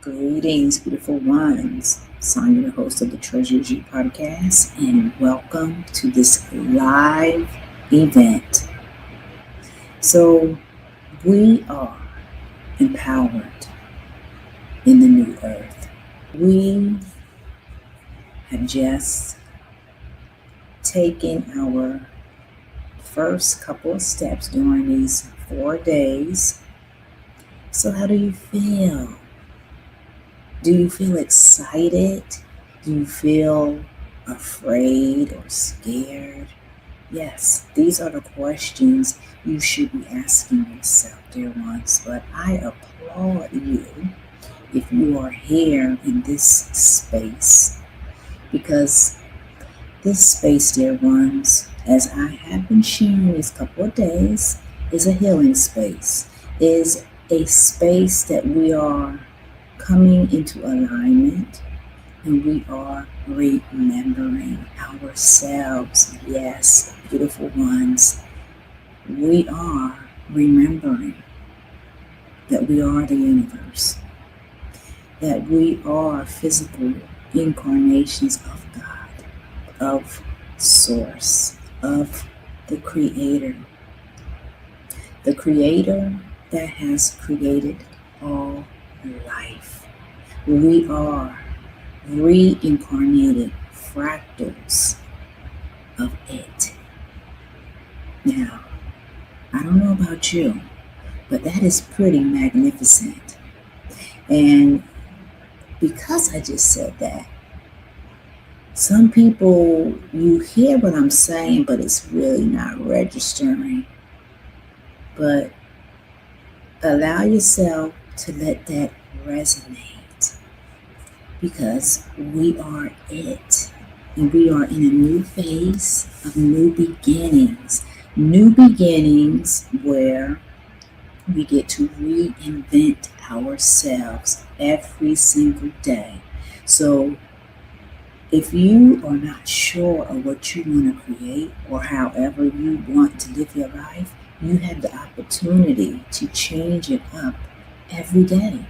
Greetings, beautiful ones. Sonia, the host of the Treasure G podcast, and welcome to this live event. So, we are empowered in the new earth. We have just taken our first couple of steps during these 4 days. So, how do you feel? Do you feel excited? Do you feel afraid or scared? Yes, these are the questions you should be asking yourself, dear ones. But I applaud you if you are here in this space, because this space, dear ones, as I have been sharing these couple of days, is a healing space, is a space that we are coming into alignment, and we are remembering ourselves. Yes, beautiful ones, we are remembering that we are the universe, that we are physical incarnations of God, of Source, of the Creator that has created all life. We are reincarnated fractals of it. Now, I don't know about you, but that is pretty magnificent. And because I just said that, some people, you hear what I'm saying, but it's really not registering. But allow yourself to let that resonate, because we are it, and we are in a new phase of new beginnings where we get to reinvent ourselves every single day. So if you are not sure of what you want to create, or however you want to live your life, you have the opportunity to change it up every day.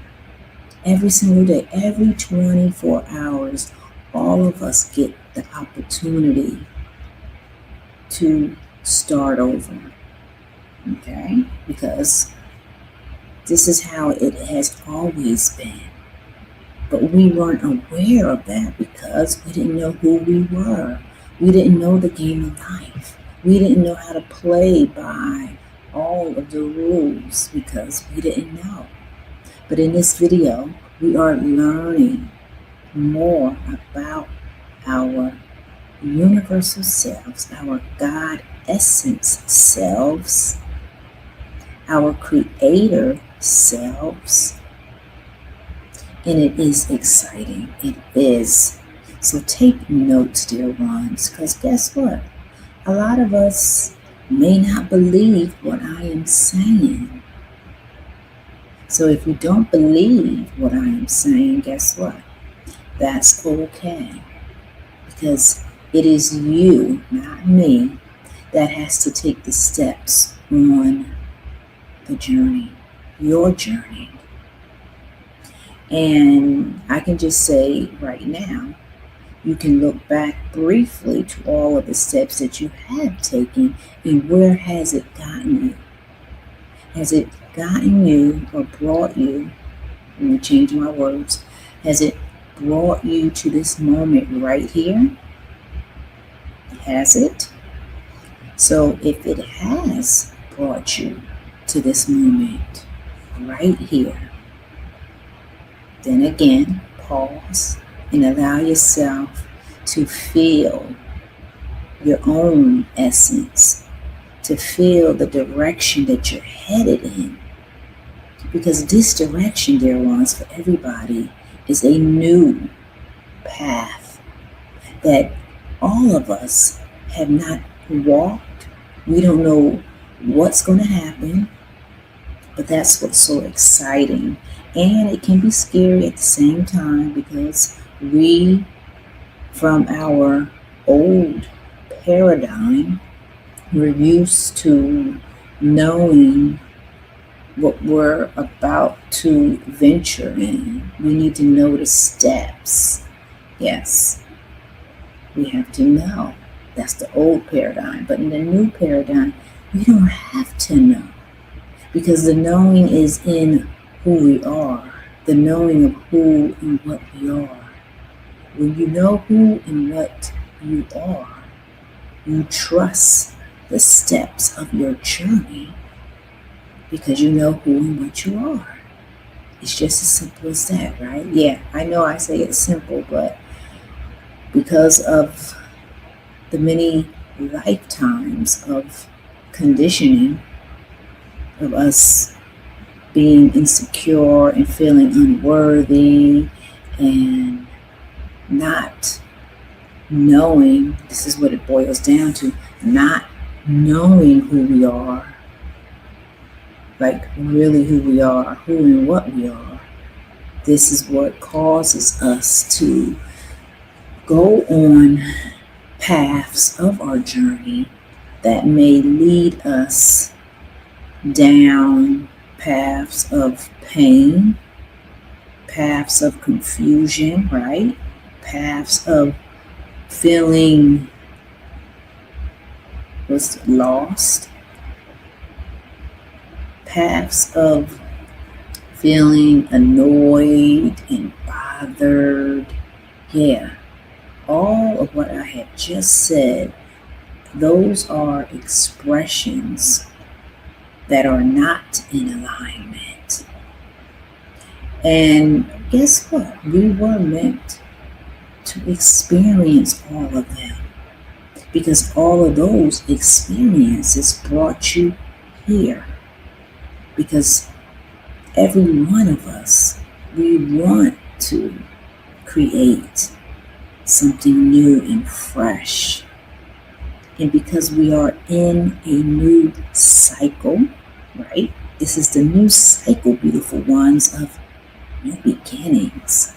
Every single day, every 24 hours, all of us get the opportunity to start over. Okay? Because this is how it has always been. But we weren't aware of that because we didn't know who we were. We didn't know the game of life. We didn't know how to play by all of the rules because we didn't know. But in this video, we are learning more about our universal selves, our God essence selves, our creator selves. And it is exciting. It is. So take notes, dear ones, because guess what? A lot of us may not believe what I am saying. So if you don't believe what I am saying, guess what? That's okay. Because it is you, not me, that has to take the steps on the journey, your journey. And I can just say right now, you can look back briefly to all of the steps that you have taken, and where has it gotten you? Has it gotten you or brought you, let me change my words, has it brought you to this moment right here? Has it? So if it has brought you to this moment right here, then again, pause and allow yourself to feel your own essence, to feel the direction that you're headed in. Because this direction, dear ones, for everybody is a new path that all of us have not walked. We don't know what's going to happen, but that's what's so exciting. And it can be scary at the same time, because we, from our old paradigm, we're used to knowing what we're about to venture in. We need to know the steps. Yes, we have to know. That's the old paradigm. But in the new paradigm, we don't have to know because the knowing is in who we are, the knowing of who and what we are. When you know who and what you are, you trust the steps of your journey because you know who and what you are. It's just as simple as that, right? Yeah, I know I say it's simple, but because of the many lifetimes of conditioning of us being insecure and feeling unworthy and not knowing, this is what it boils down to, not knowing who we are, like really who we are, who and what we are. This is what causes us to go on paths of our journey that may lead us down paths of pain, paths of confusion, right? Paths of feeling lost, paths of feeling annoyed and bothered. Yeah, all of what I have just said, those are expressions that are not in alignment. And guess what? We were meant to experience all of them because all of those experiences brought you here. Because every one of us, we want to create something new and fresh. And because we are in a new cycle, right? This is the new cycle, beautiful ones, of new beginnings.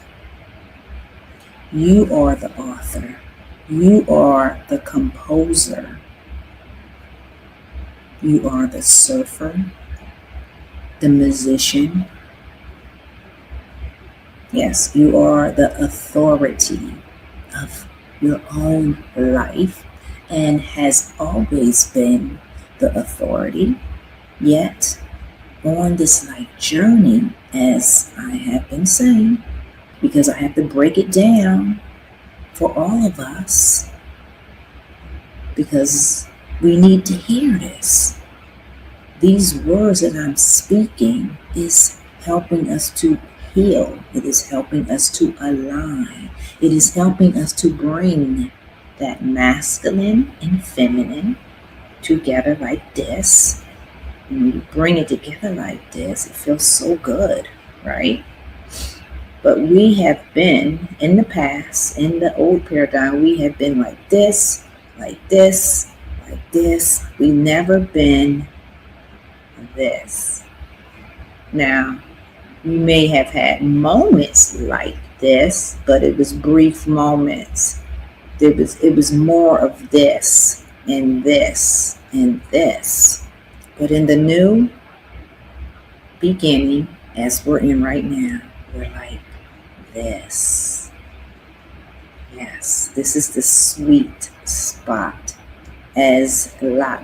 You are the author. You are the composer. You are the surfer, the musician. Yes, you are the authority of your own life and has always been the authority. Yet, on this life journey, as I have been saying, because I have to break it down for all of us, because we need to hear this. These words that I'm speaking is helping us to heal. It is helping us to align. It is helping us to bring that masculine and feminine together like this. When you bring it together like this, it feels so good, right? But we have been in the past, in the old paradigm, we have been like this, like this, like this. We've never been this. Now, we may have had moments like this, but it was brief moments. It was more of this and this and this. But in the new beginning, as we're in right now, we're like this. Yes, this is the sweet spot, as Lao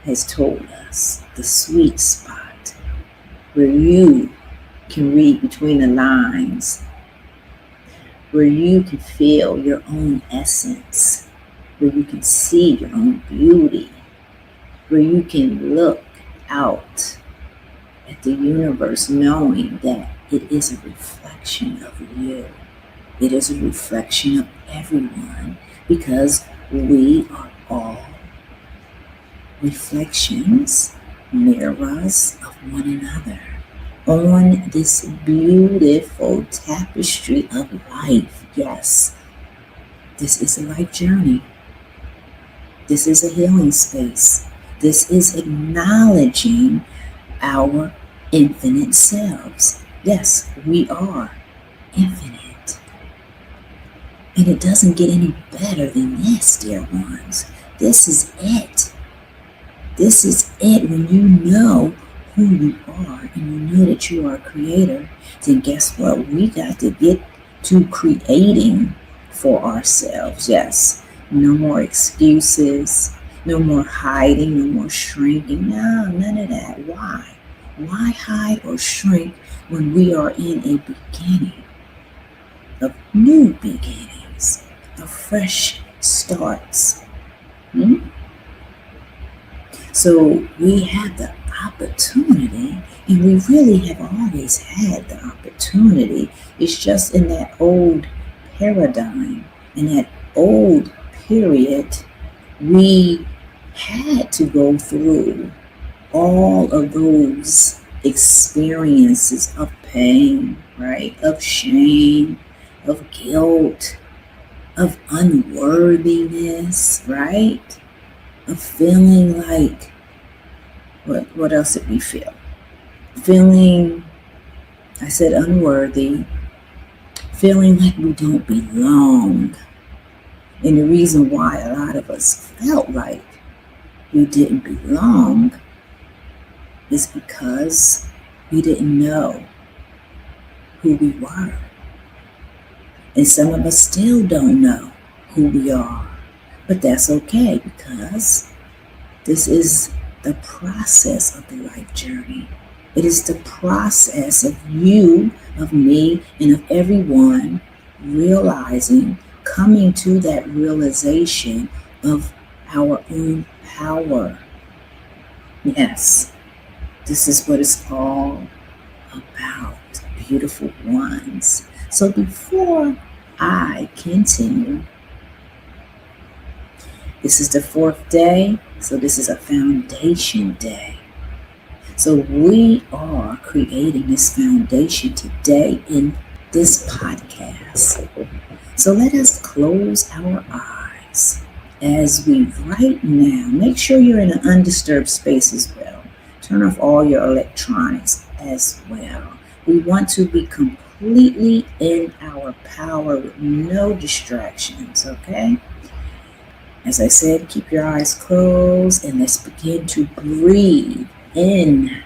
has told us, the sweet spot where you can read between the lines, where you can feel your own essence, where you can see your own beauty, where you can look out at the universe knowing that it is a reflection of you. It is a reflection of everyone because we are all reflections, mirrors of one another on this beautiful tapestry of life. Yes, this is a life journey. This is a healing space. This is acknowledging our infinite selves. Yes, we are infinite. And it doesn't get any better than this, dear ones. This is it. This is it when you know who you are and you know that you are a creator, then guess what? We got to get to creating for ourselves. Yes. No more excuses. No more hiding. No more shrinking. No, none of that. Why? Why hide or shrink when we are in a beginning of new beginnings, of fresh starts? Hmm? So we have the opportunity, and we really have always had the opportunity. It's just in that old paradigm, in that old period, we had to go through all of those experiences of pain, right? Of shame, of guilt, of unworthiness, right? Of feeling like, what else did we feel? Feeling, I said unworthy, feeling like we don't belong. And the reason why a lot of us felt like we didn't belong is because we didn't know who we were. And some of us still don't know who we are. But that's okay, because this is the process of the life journey. It is the process of you, of me, and of everyone realizing, coming to that realization of our own power. Yes, this is what it's all about, beautiful ones. So before I continue, this is the fourth day, so this is a foundation day. So we are creating this foundation today in this podcast. So let us close our eyes as we right now, make sure you're in an undisturbed space as well. Turn off all your electronics as well. We want to be completely in our power with no distractions, okay? As I said, keep your eyes closed and let's begin to breathe in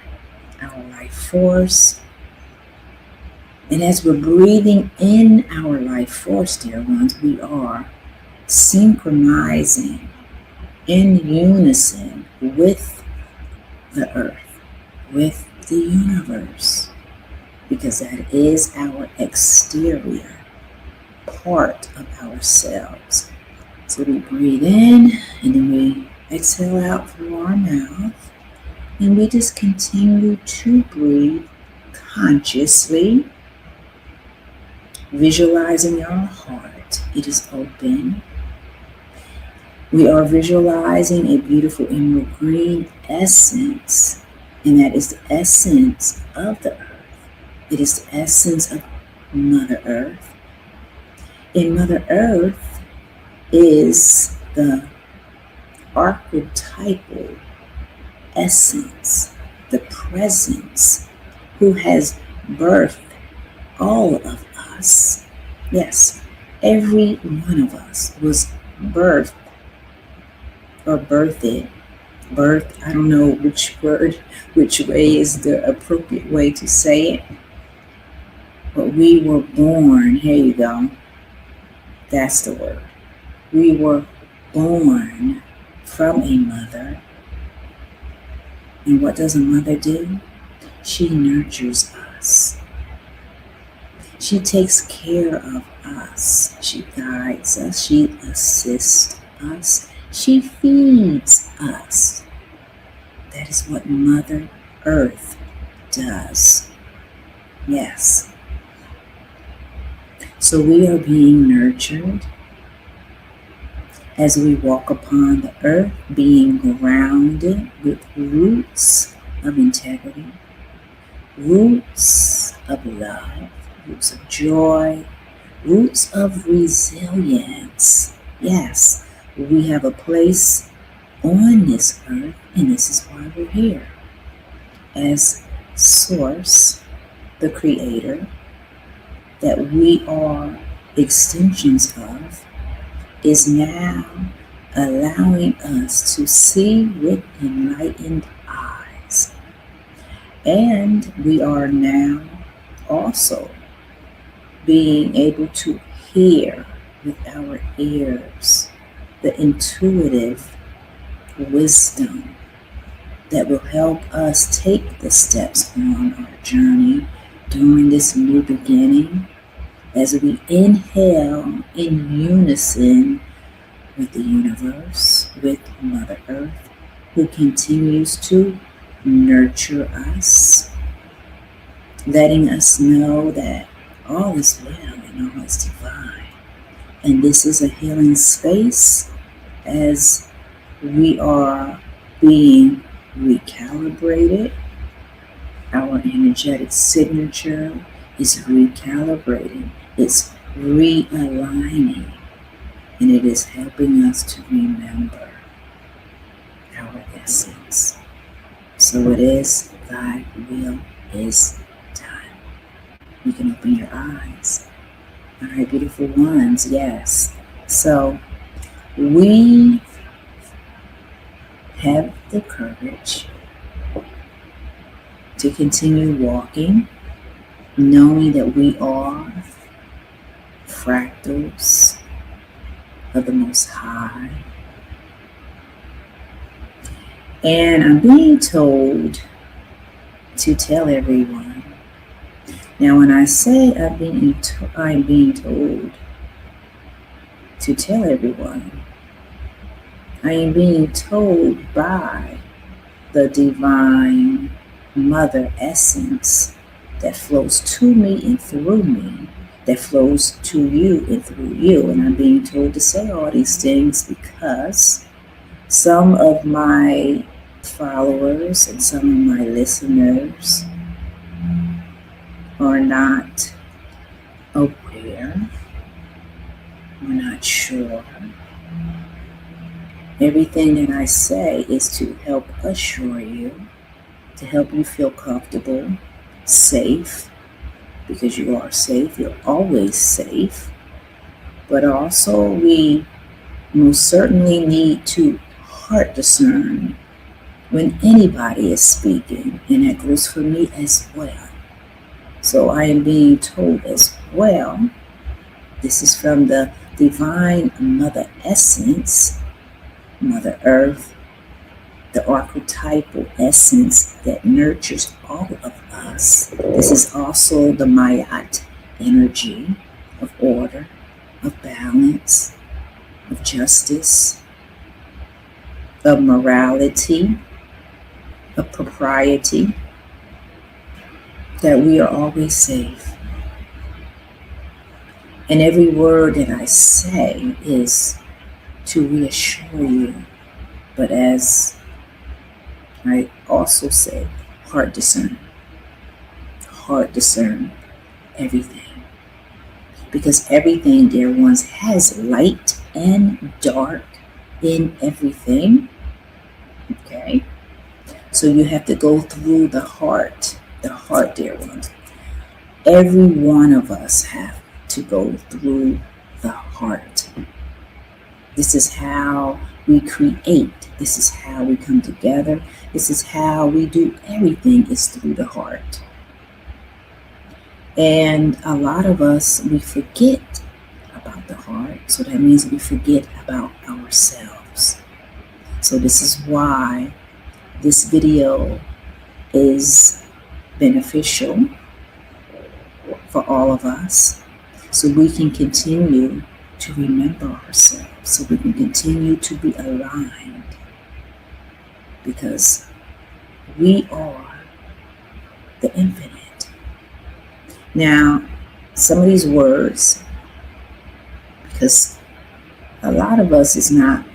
our life force. And as we're breathing in our life force, dear ones, we are synchronizing in unison with the earth, with the universe, because that is our exterior part of ourselves. So we breathe in and then we exhale out through our mouth, and we just continue to breathe consciously, visualizing our heart. It is open. We are visualizing a beautiful emerald green essence, and that is the essence of the earth. It is the essence of Mother Earth. And Mother Earth is the archetypal essence, the presence who has birthed all of us. Yes, every one of us was birthed or birthed. Birth, I don't know which way is the appropriate way to say it. But we were born, here you go. That's the word. We were born from a mother. And what does a mother do? She nurtures us. She takes care of us. She guides us. She assists us. She feeds us. That is what Mother Earth does. Yes. So we are being nurtured as we walk upon the earth, being grounded with roots of integrity, roots of love, roots of joy, roots of resilience. Yes, we have a place on this earth, and this is why we're here. As Source, the Creator, that we are extensions of, is now allowing us to see with enlightened eyes. And we are now also being able to hear with our ears the intuitive wisdom that will help us take the steps on our journey during this new beginning as we inhale in unison with the universe, with Mother Earth, who continues to nurture us, letting us know that all is well and all is divine. And this is a healing space as we are being recalibrated. Our energetic signature is recalibrating, it's realigning, and it is helping us to remember our essence. So it is, thy will is done. You can open your eyes. All right, beautiful ones, yes. So we have the courage to continue walking, knowing that we are fractals of the Most High. And I'm being told to tell everyone. Now, when I say I'm being told to tell everyone, I am being told by the divine mother essence that flows to me and through me, that flows to you and through you. And I'm being told to say all these things because some of my followers and some of my listeners are not aware, or not sure. Everything that I say is to help assure you, to help you feel comfortable, safe, because you are safe, you're always safe. But also we most certainly need to heart discern when anybody is speaking, and that goes for me as well. So I am being told as well, this is from the divine mother essence, Mother Earth, the archetypal essence that nurtures all of us. This is also the Mayat energy of order, of balance, of justice, of morality, of propriety, that we are always safe. And every word that I say is to reassure you, but as I also say, heart discern everything. Because everything, dear ones, has light and dark in everything. Okay? So you have to go through the heart, dear ones. Every one of us have to go through the heart. This is how we create. This is how we come together. This is how we do everything, is through the heart. And a lot of us, we forget about the heart. So that means we forget about ourselves. So this is why this video is beneficial for all of us, so we can continue to remember ourselves, so we can continue to be aligned, because we are the infinite. Now, some of these words, because a lot of us is not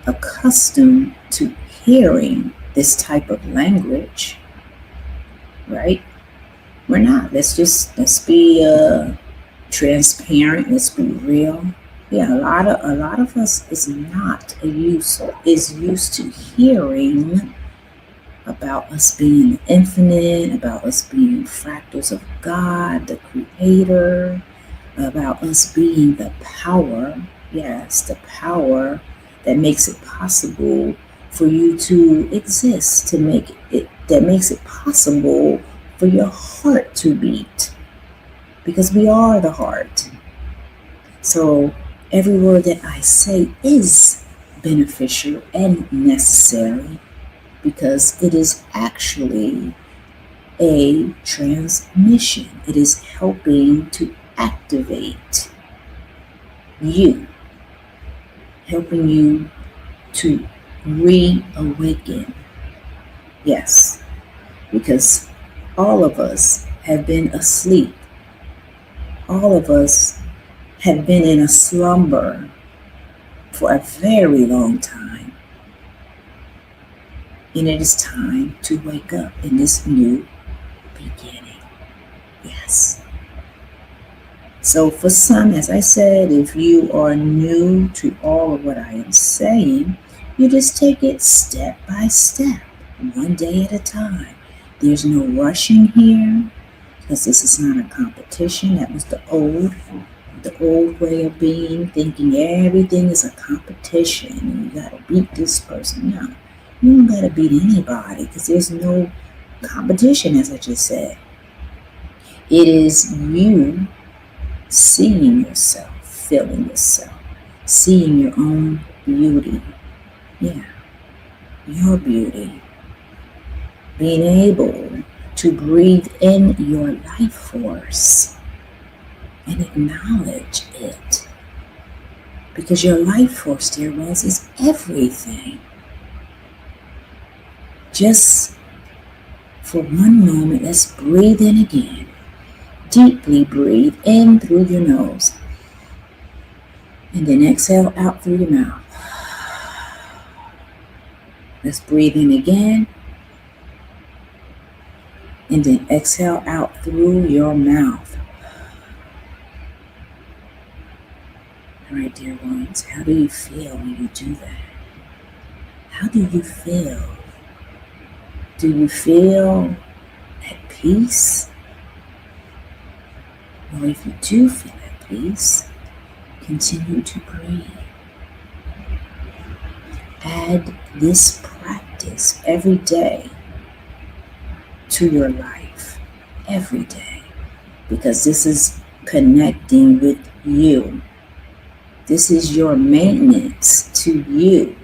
accustomed to hearing this type of language, right? We're not. Let's be transparent. Let's be real. Yeah, a lot of us is used to hearing about us being infinite, about us being fractals of God, the Creator, about us being the power. Yes, the power that makes it possible for you to exist, that makes it possible for your heart to beat, because we are the heart. So every word that I say is beneficial and necessary because it is actually a transmission. It is helping to activate you, helping you to reawaken. Yes, because all of us have been asleep. All of us have been in a slumber for a very long time. And it is time to wake up in this new beginning. Yes. So for some, as I said, if you are new to all of what I am saying, you just take it step by step, one day at a time. There's no rushing here because this is not a competition. That was the old way of being, thinking everything is a competition and you gotta beat this person. No, you don't gotta beat anybody because there's no competition, as I just said. It is you seeing yourself, feeling yourself, seeing your own beauty. Yeah, your beauty. Being able to breathe in your life force and acknowledge it. Because your life force, dear ones, is everything. Just for one moment, let's breathe in again. Deeply breathe in through your nose. And then exhale out through your mouth. Let's breathe in again. And then exhale out through your mouth. All right, dear ones, how do you feel when you do that? How do you feel? Do you feel at peace? Well, if you do feel at peace, continue to breathe. Add this practice every day to your life, every day, because this is connecting with you. This is your maintenance to you,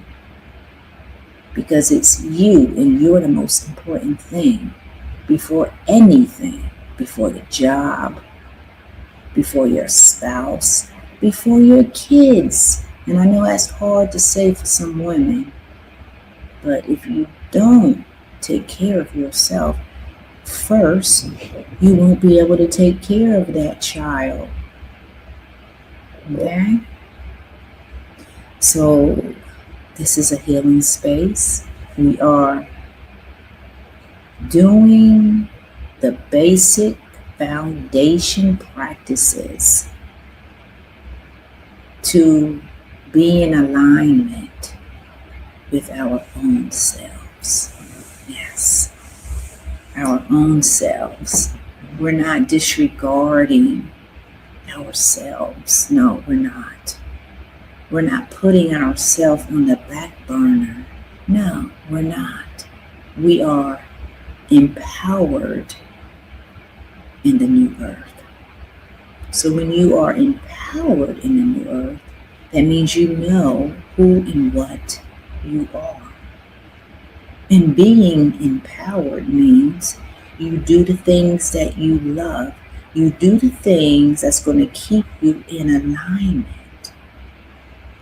because it's you and you're the most important thing before anything, before the job, before your spouse, before your kids. And I know that's hard to say for some women, but if you don't take care of yourself first, you won't be able to take care of that child. Okay? So this is a healing space. We are doing the basic foundation practices to be in alignment with our own selves. Yes, our own selves. We're not disregarding ourselves. No, we're not. We're not putting ourselves on the back burner. No, we're not. We are empowered in the new earth. So when you are empowered in the new earth, that means you know who and what you are. And being empowered means you do the things that you love. You do the things that's going to keep you in alignment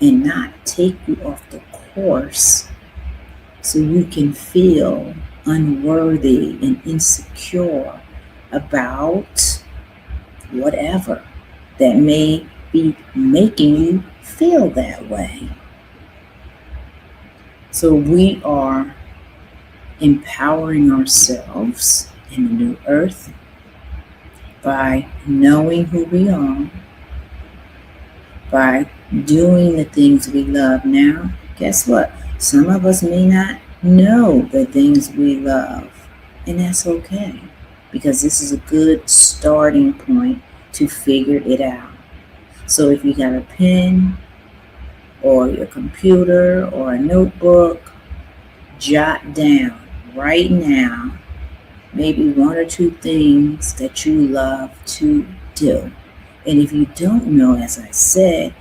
and not take you off the course so you can feel unworthy and insecure about whatever that may be making you feel that way. So we are empowering ourselves in the new earth by knowing who we are, by doing the things we love. Now, guess what? Some of us may not know the things we love, and that's okay, because this is a good starting point to figure it out. So if you got a pen or your computer or a notebook, jot down right now maybe one or two things that you love to do. And if you don't know, as I said,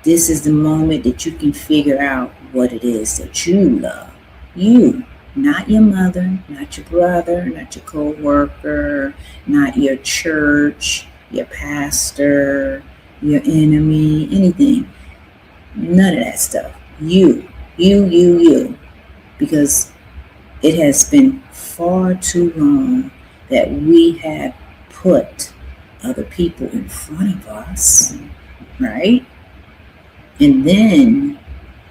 this is the moment that you can figure out what it is that you love. You, not your mother, not your brother, not your co-worker, not your church, your pastor, your enemy, anything. None of that stuff. You. Because it has been far too long that we have put other people in front of us, right? And then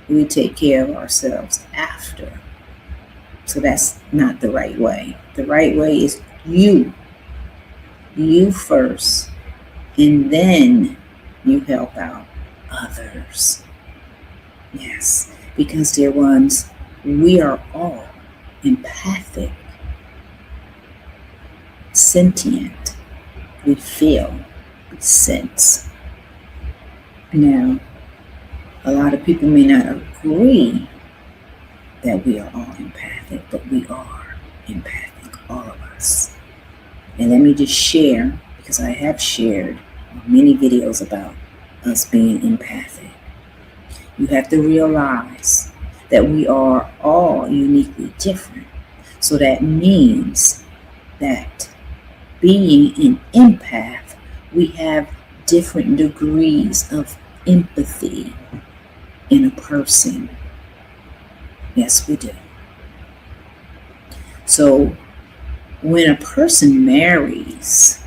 we take care of ourselves after. So that's not the right way. The right way is you first, and then you help out others. Yes, because dear ones, we are all empathic, sentient. We feel, we sense. Now, a lot of people may not agree that we are all empathic, but we are empathic, all of us. And let me just share, because I have shared many videos about us being empathic. You have to realize that we are all uniquely different. So that means that being an empath, we have different degrees of empathy in a person. Yes, we do. So when a person marries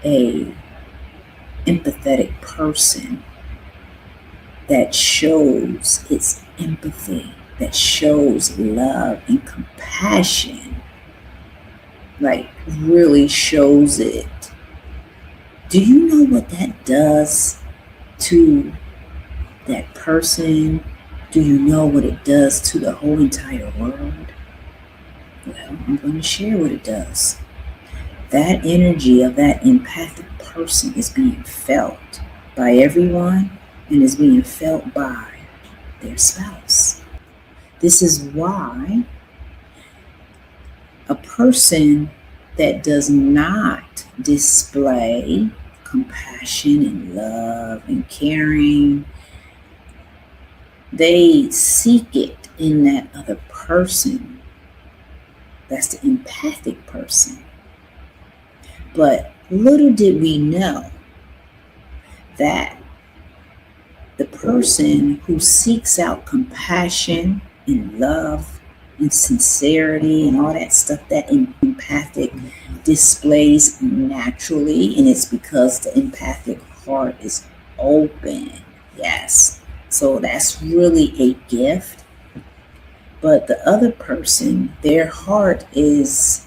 a empathetic person that shows its empathy, that shows love and compassion, like really shows it, do you know what that does to that person? Do you know what it does to the whole entire world? Well, I'm going to share what it does. That energy of that empathic person is being felt by everyone and is being felt by their spouse. This is why a person that does not display compassion and love and caring, they seek it in that other person. That's the empathic person. But little did we know that the person who seeks out compassion and love and sincerity and all that stuff that empathic displays naturally, and it's because the empathic heart is open. Yes. So that's really a gift. But the other person, their heart is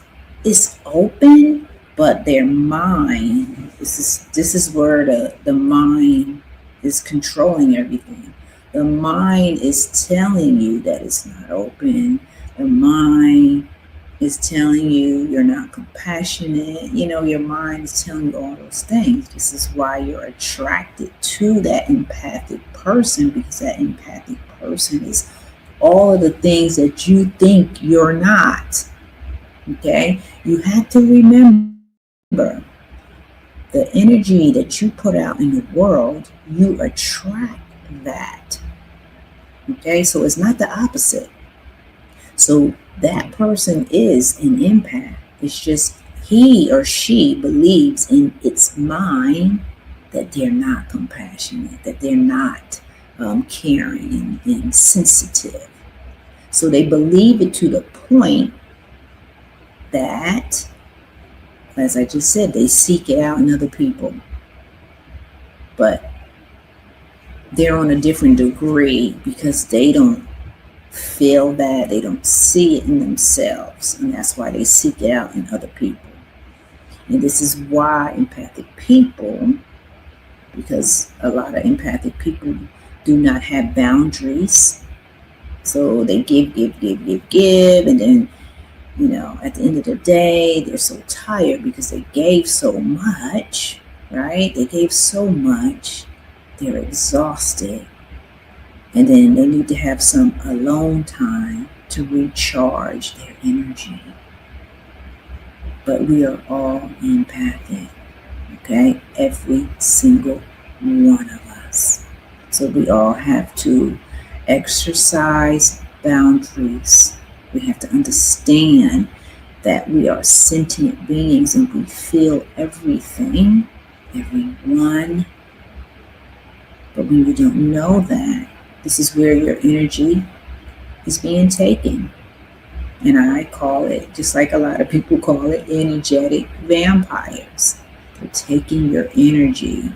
open, but their mind, this is where the mind is controlling everything. The mind is telling you that it's not open. The mind is telling you you're not compassionate. Your mind is telling you all those things. This is why you're attracted to that empathic person, because that empathic person is all of the things that you think you're not. Okay? You have to remember the energy that you put out in the world, you attract that. Okay? So it's not the opposite. So that person is an empath. It's just he or she believes in its mind that they're not compassionate, that they're not caring and sensitive. So they believe it to the point that, as I just said, they seek it out in other people. But they're on a different degree because they don't feel that, they don't see it in themselves, and that's why they seek it out in other people. And this is why empathic people, because a lot of empathic people do not have boundaries, so they give, and then at the end of the day they're so tired because they gave so much, right? They gave so much, they're exhausted. And then they need to have some alone time to recharge their energy. but we are all empathic, okay? Every single one of us. So we all have to exercise boundaries. We have to understand that we are sentient beings and we feel everything, everyone. But when you don't know that, this is where your energy is being taken. And I call it, just like a lot of people call it, energetic vampires. They're taking your energy.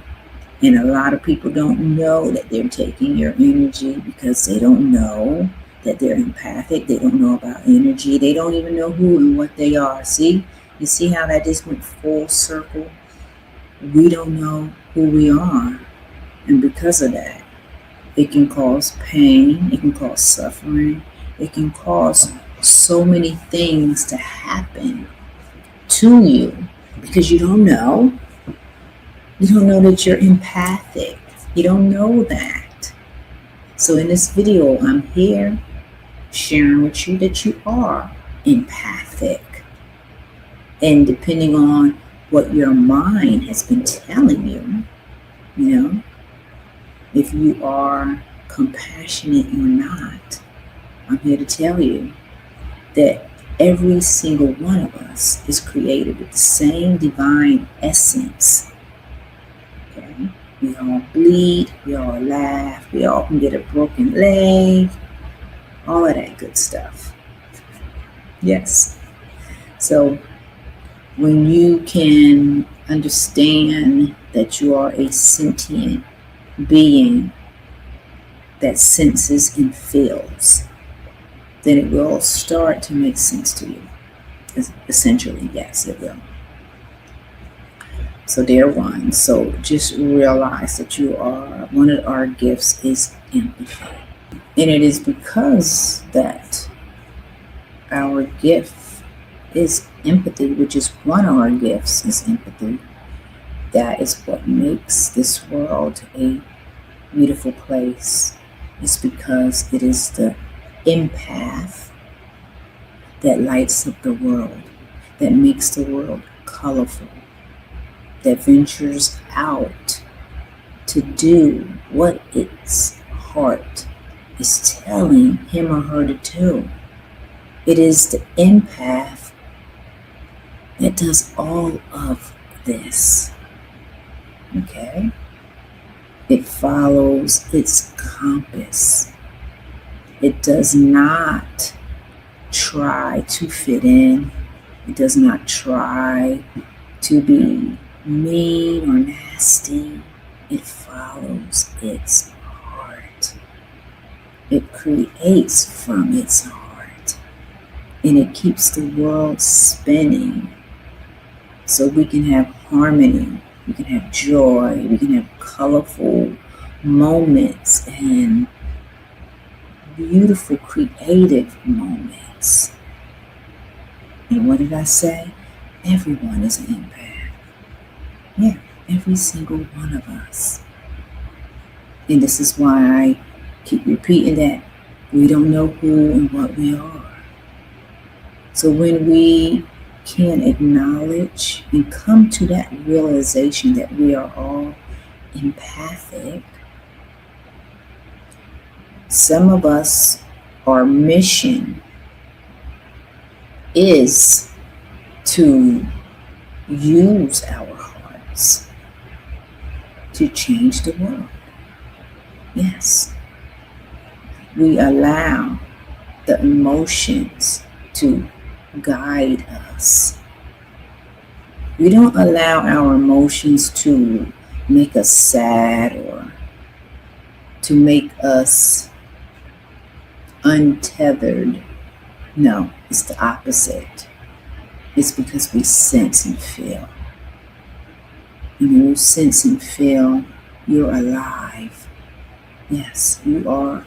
And a lot of people don't know that they're taking your energy because they don't know that they're empathic. They don't know about energy. They don't even know who and what they are. See? You see how that just went full circle? We don't know who we are. And because of that, it can cause pain. It can cause suffering. It can cause so many things to happen to you because you don't know. You don't know that you're empathic. You don't know that. So in this video, I'm here sharing with you that you are empathic. And depending on what your mind has been telling you, if you are compassionate or not, I'm here to tell you that every single one of us is created with the same divine essence. Okay? We all bleed, we all laugh, we all can get a broken leg, all of that good stuff. Yes. So when you can understand that you are a sentient being that senses and feels, then it will start to make sense to you. Essentially, yes, it will. So dear one, so just realize that you are, one of our gifts is empathy. And it is because that our gift is empathy, which is one of our gifts is empathy. That is what makes this world a beautiful place. It's because it is the empath that lights up the world, that makes the world colorful, that ventures out to do what its heart is telling him or her to do. It is the empath that does all of this. Okay? It follows its compass. It does not try to fit in. It does not try to be mean or nasty. It follows its heart. It creates from its heart. And it keeps the world spinning so we can have harmony, we can have joy, we can have colorful moments and beautiful creative moments. And what did I say? Everyone is an empath. Yeah, every single one of us. And this is why I keep repeating that we don't know who and what we are. So when we can acknowledge and come to that realization that we are all empathic, some of us, our mission is to use our hearts to change the world. Yes. We allow the emotions to guide us. We don't allow our emotions to make us sad or to make us untethered. No, it's the opposite. It's because we sense and feel. And when you sense and feel, you're alive. Yes, you are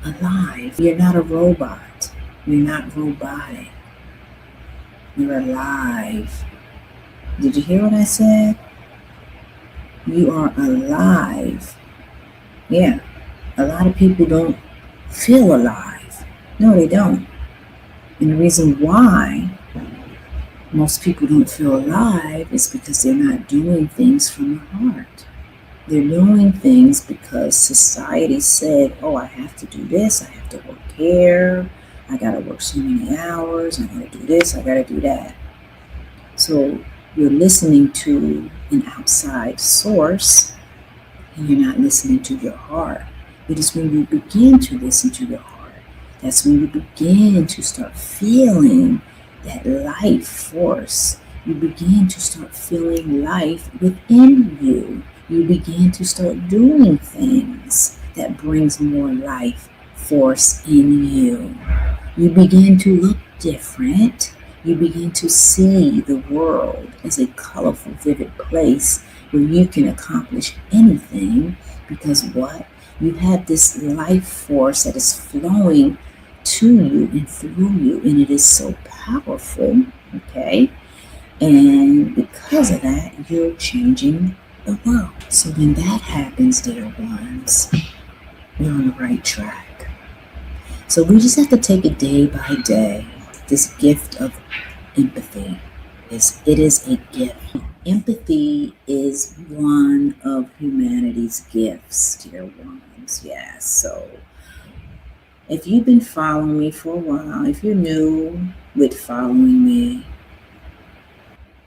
alive. You're not a robot. You're not robotic. You're alive. Did you hear what I said? You are alive. Yeah, a lot of people don't feel alive. No, they don't. And the reason why most people don't feel alive is because they're not doing things from the heart. They're doing things because society said, oh, I have to do this, I have to work here, I gotta work so many hours, I gotta do this, I gotta do that. So you're listening to an outside source and you're not listening to your heart. It is when you begin to listen to your heart, that's when you begin to start feeling that life force. You begin to start feeling life within you. You begin to start doing things that brings more life force in you. You begin to look different. You begin to see the world as a colorful, vivid place where you can accomplish anything because what? You have this life force that is flowing to you and through you, and it is so powerful, okay? And because of that, you're changing the world. So when that happens, dear ones, you're on the right track. So we just have to take it day by day. This gift of empathy it is a gift. Empathy is one of humanity's gifts, dear ones. Yes. So if you've been following me for a while, if you're new with following me,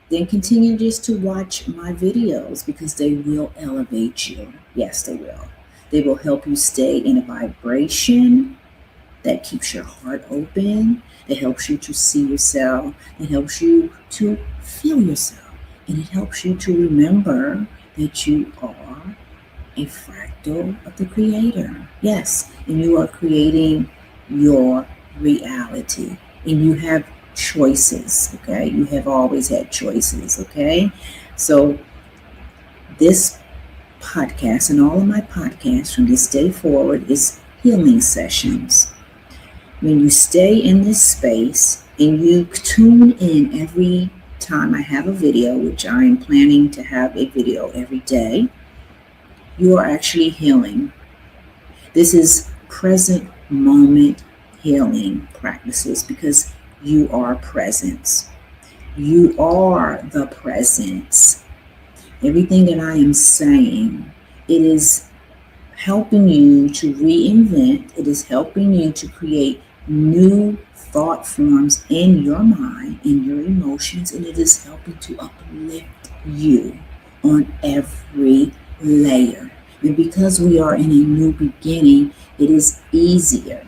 then continue just to watch my videos because they will elevate you. Yes, they will. They will help you stay in a vibration that keeps your heart open, that helps you to see yourself, that helps you to feel yourself, and it helps you to remember that you are a fractal of the Creator. Yes, and you are creating your reality, and you have choices, okay? You have always had choices, okay? So this podcast and all of my podcasts from this day forward is healing sessions. When you stay in this space and you tune in every time I have a video, which I am planning to have a video every day, you are actually healing. This is present moment healing practices because you are presence. You are the presence. Everything that I am saying, it is helping you to reinvent. It is helping you to create new thought forms in your mind, in your emotions, and it is helping to uplift you on every layer. And because we are in a new beginning, it is easier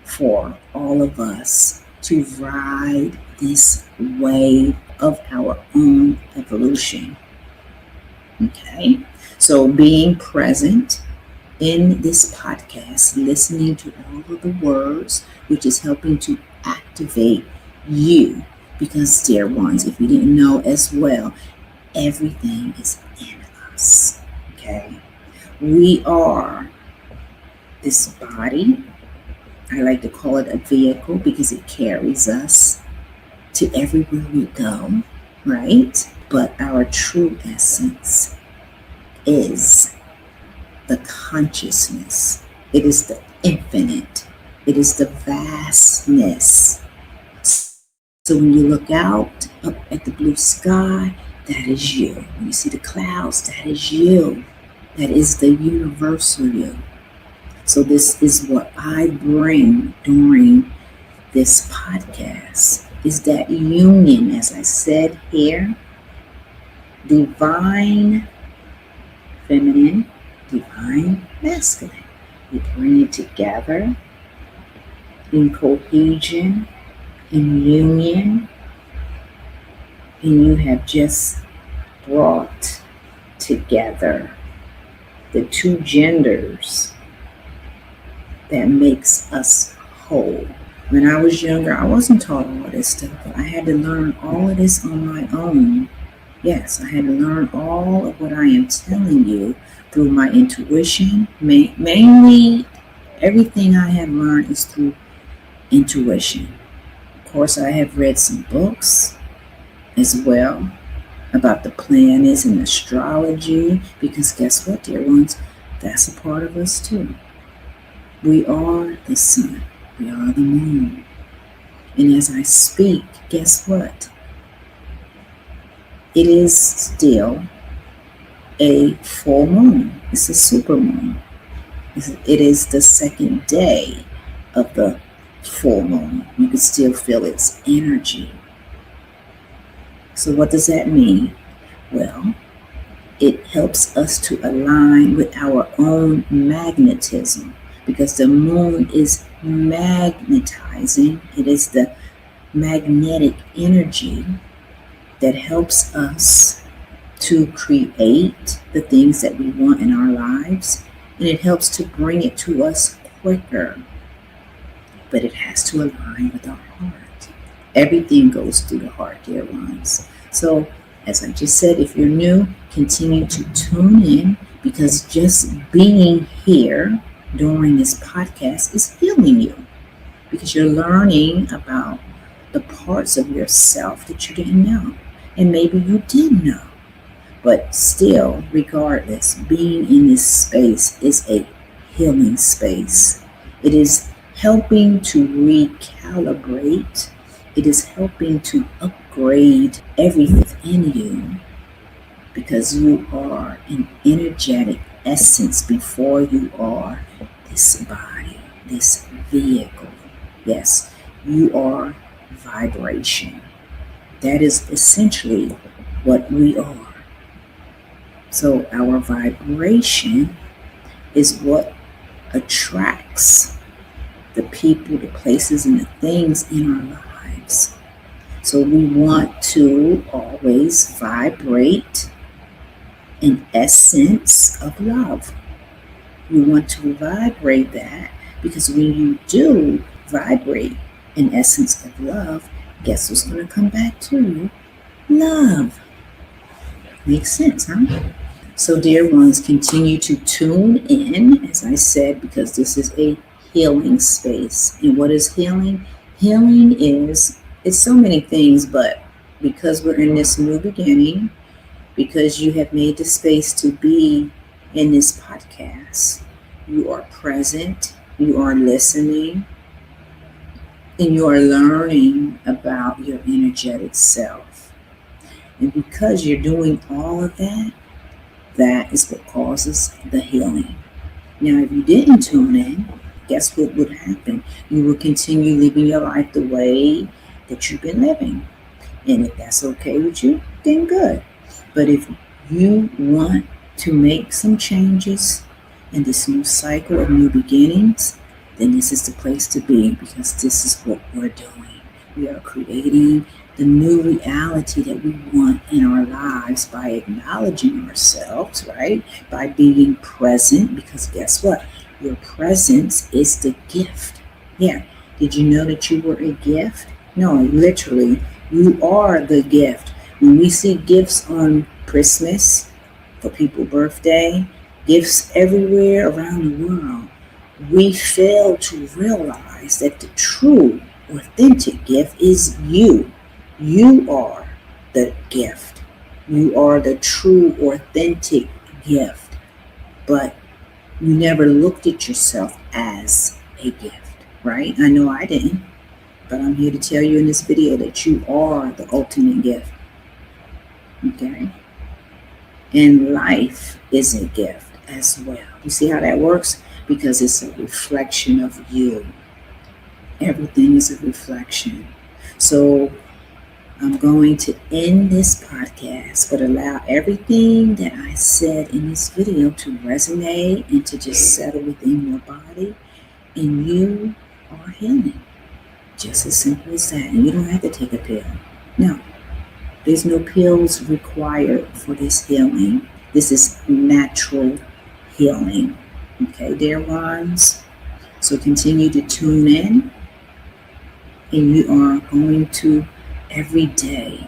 for all of us to ride this wave of our own evolution. Okay? So being present in this podcast, listening to all of the words, which is helping to activate you. Because, dear ones, if you didn't know as well, everything is in us. Okay? We are this body. I like to call it a vehicle because it carries us to everywhere we go, right? But our true essence is the consciousness. It is the infinite. It is the vastness. So when you look out up at the blue sky, that is you. When you see the clouds, that is you. That is the universal you. So this is what I bring during this podcast, is that union, as I said here, divine feminine, divine masculine. You bring it together in cohesion, in union, and you have just brought together the two genders that makes us whole. When I was younger, I wasn't taught all this stuff. I had to learn all of this on my own. Yes, I had to learn all of what I am telling you through my intuition. Mainly, everything I have learned is through intuition. Of course, I have read some books as well about the planets and astrology, because guess what, dear ones? That's a part of us too. We are the sun. We are the moon. And as I speak, guess what? it is still a full moon. It's a super moon. It is the second day of the full moon. You can still feel its energy. So what does that mean? Well, it helps us to align with our own magnetism, because the moon is magnetizing. It is the magnetic energy that helps us to create the things that we want in our lives, and it helps to bring it to us quicker. But it has to align with our heart. Everything goes through the heart, dear ones. So, as I just said, if you're new, continue to tune in, because just being here during this podcast is healing you, because you're learning about the parts of yourself that you didn't know, and maybe you did know. But still, regardless, being in this space is a healing space. It is helping to recalibrate. It is helping to upgrade everything in you, because you are an energetic essence before you are this body, this vehicle. Yes, you are vibration. That is essentially what we are. So our vibration is what attracts the people, the places, and the things in our lives. So we want to always vibrate an essence of love. You want to vibrate that, because when you do vibrate an essence of love, guess what's going to come back to you? Love. Makes sense, huh? So, dear ones, continue to tune in, as I said, because this is a healing space. And what is healing? Healing it's so many things, but because we're in this new beginning, because you have made the space to be in this podcast, you are present, you are listening, and you are learning about your energetic self. And because you're doing all of that, that is what causes the healing. Now, if you didn't tune in, guess what would happen? You will continue living your life the way that you've been living. And if that's okay with you, then good. But if you want to make some changes in this new cycle of new beginnings, then this is the place to be, because this is what we're doing. We are creating the new reality that we want in our lives by acknowledging ourselves, right? By being present, because guess what? Your presence is the gift. Yeah. Did you know that you were a gift? No, literally, you are the gift. When we see gifts on Christmas, for people's birthday, gifts everywhere around the world, we fail to realize that the true, authentic gift is you. You are the gift. You are the true, authentic gift. But you never looked at yourself as a gift, right? I know I didn't. But I'm here to tell you in this video that you are the ultimate gift. Okay? And life is a gift as well. You see how that works? Because it's a reflection of you. Everything is a reflection. So I'm going to end this podcast, but allow everything that I said in this video to resonate and to just settle within your body, and you are healing. Just as simple as that. And you don't have to take a pill. No. There's no pills required for this healing. This is natural healing. Okay, dear ones? So continue to tune in, and you are going to every day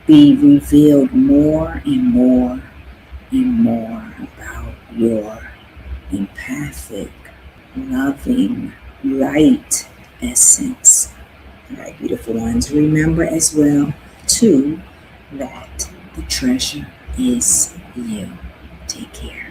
be revealed more and more and more about your empathic, loving, light essence. All right, beautiful ones. Remember as well, too, that the treasure is you. Take care.